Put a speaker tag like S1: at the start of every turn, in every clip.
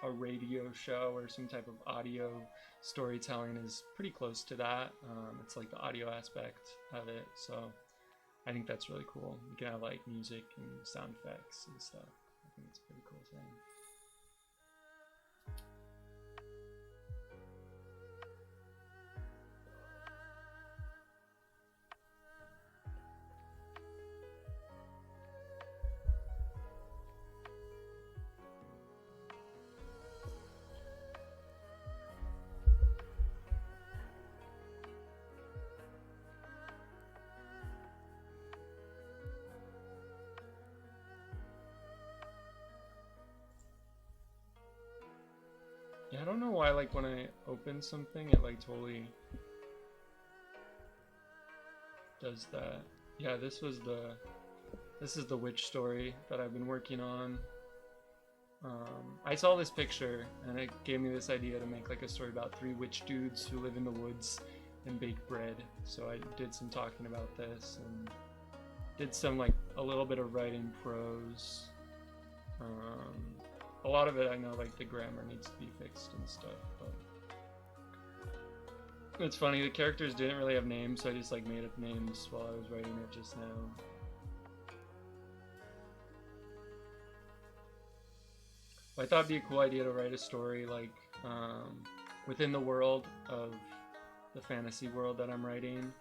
S1: a radio show or some type of audio storytelling is pretty close to that. It's like the audio aspect of it, so I think that's really cool. You can have like music and sound effects and stuff. I think it's a pretty cool thing. Yeah, I don't know why, like, when I open something, it, like, totally does that. Yeah, this is the witch story that I've been working on. I saw this picture, and it gave me this idea to make, like, a story about three witch dudes who live in the woods and bake bread. So I did some talking about this, and did some, like, a little bit of writing prose. A lot of it, I know, like, the grammar needs to be fixed and stuff, but it's funny, the characters didn't really have names, so I just, like, made up names while I was writing it just now. But I thought it'd be a cool idea to write a story, like, within the world of the fantasy world that I'm writing.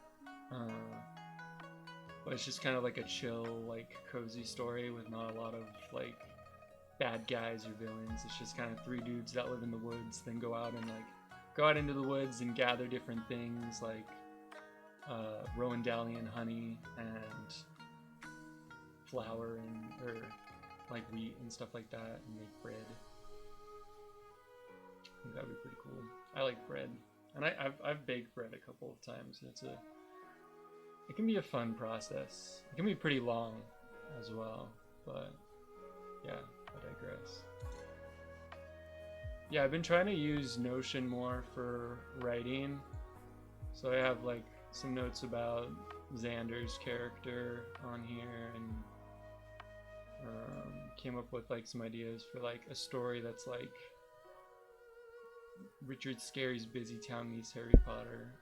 S1: But it's just kind of like a chill, like, cozy story with not a lot of, like, bad guys or villains. It's just kind of three dudes that live in the woods, then go out and, like, go out into the woods and gather different things like Rowendalian honey and flour and or like wheat and stuff like that, and make bread. I think that'd be pretty cool. I like bread, and I've baked bread a couple of times, and it can be a fun process. It can be pretty long as well, but yeah, I digress. Yeah, I've been trying to use Notion more for writing. So I have like some notes about Xander's character on here, and came up with like some ideas for like a story that's like Richard Scarry's Busy Town meets Harry Potter.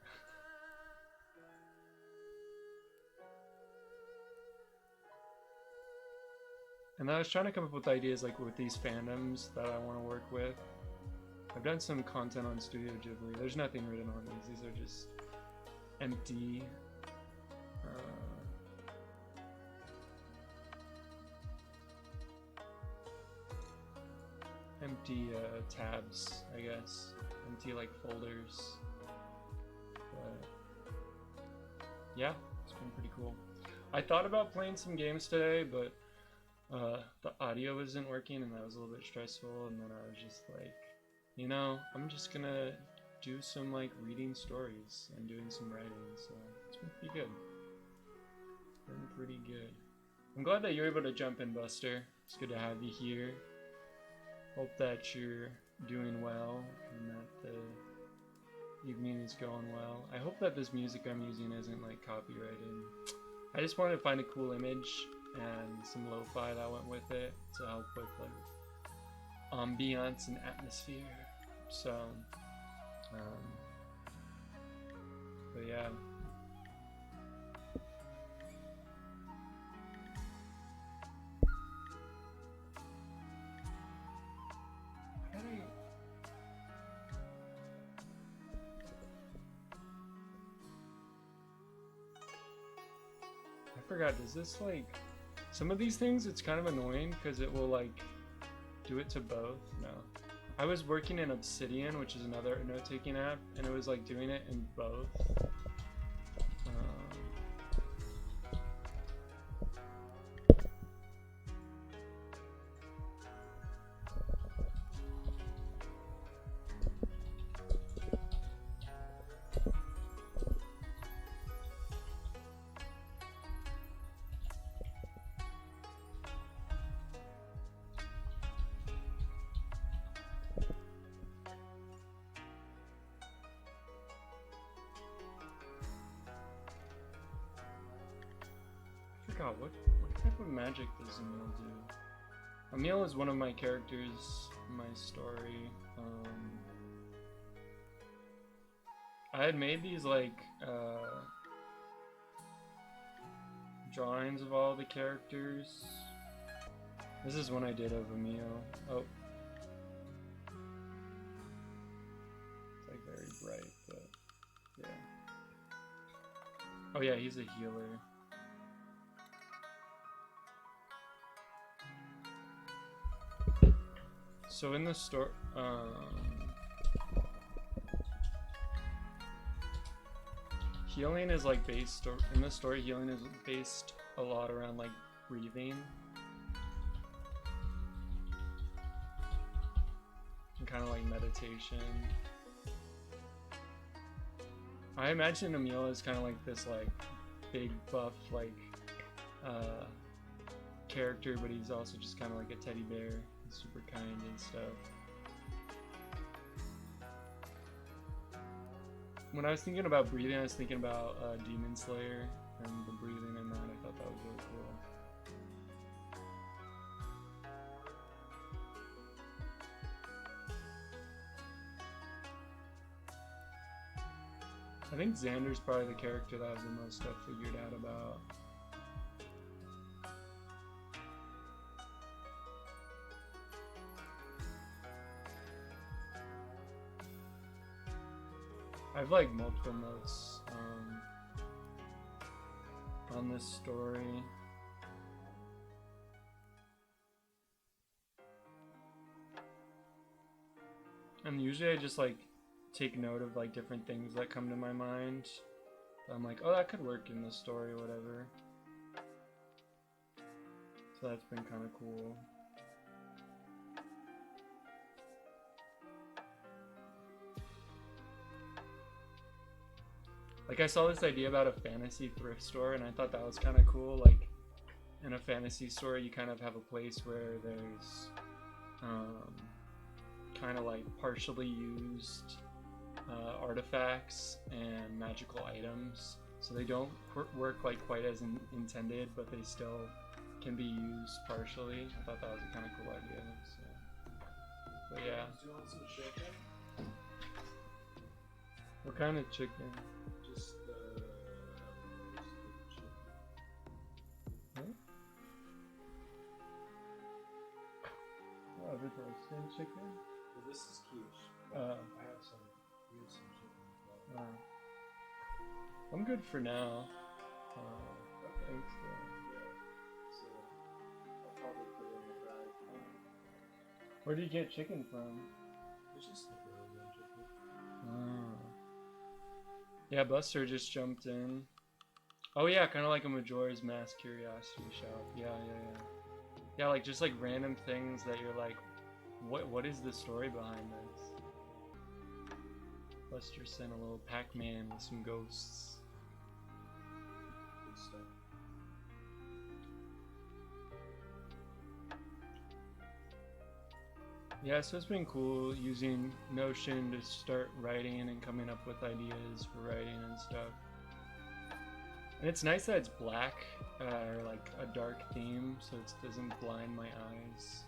S1: And I was trying to come up with ideas like with these fandoms that I want to work with. I've done some content on Studio Ghibli. There's nothing written on these. These are just empty tabs, I guess. Empty like folders. But yeah, it's been pretty cool. I thought about playing some games today, but the audio isn't working, and that was a little bit stressful. And then I was just like, you know, I'm just gonna do some like reading stories and doing some writing. So it's been pretty good. Been pretty good. I'm glad that you're able to jump in, Buster. It's good to have you here. Hope that you're doing well and that the evening is going well. I hope that this music I'm using isn't like copyrighted. I just wanted to find a cool image and some lo-fi that went with it to help with like ambiance and atmosphere. So, but yeah. I forgot, does this like some of these things, it's kind of annoying because it will like do it to both. No, I was working in Obsidian, which is another note-taking app, and it was like doing it in both. God, what type of magic does Emil do? Emil is one of my characters my story. I had made these like drawings of all the characters. This is one I did of Emil. Oh. It's like very bright, but yeah. Oh yeah, he's a healer. So in the store, healing is like based, in the story, healing is based a lot around like breathing. And kind of like meditation. I imagine Emil is kind of like this like big buff like character, but he's also just kind of like a teddy bear. He's super kind and stuff. When I was thinking about breathing, I was thinking about Demon Slayer and the breathing in that. I thought that was really cool. I think Xander's probably the character that I have the most stuff figured out about. I have like multiple notes on this story. And usually I just like take note of like different things that come to my mind. I'm like, oh, that could work in this story or whatever. So that's been kind of cool. Like I saw this idea about a fantasy thrift store and I thought that was kind of cool. Like in a fantasy store you kind of have a place where there's kind of like partially used artifacts and magical items, so they don't work like quite as intended, but they still can be used partially. I thought that was a kind of cool idea. So. But yeah.
S2: Do you want some chicken?
S1: What kind of chicken?
S2: Just the chicken.
S1: What? Oh, the roasted chicken?
S2: Well, this is quiche.
S1: I
S2: have some. You have some chicken as well.
S1: I'm good for now. Thanks.
S2: So I'll probably put it in the bag.
S1: Where do you get chicken from?
S2: It's just like a chicken.
S1: Yeah, Buster just jumped in. Oh yeah, kind of like a Majora's Mask curiosity shop. Yeah. Yeah, like just like random things that you're like, what is the story behind this? Buster sent a little Pac-Man with some ghosts.
S2: Good stuff.
S1: Yeah, so it's been cool using Notion to start writing and coming up with ideas for writing and stuff. And it's nice that it's black, or like a dark theme, so it doesn't blind my eyes.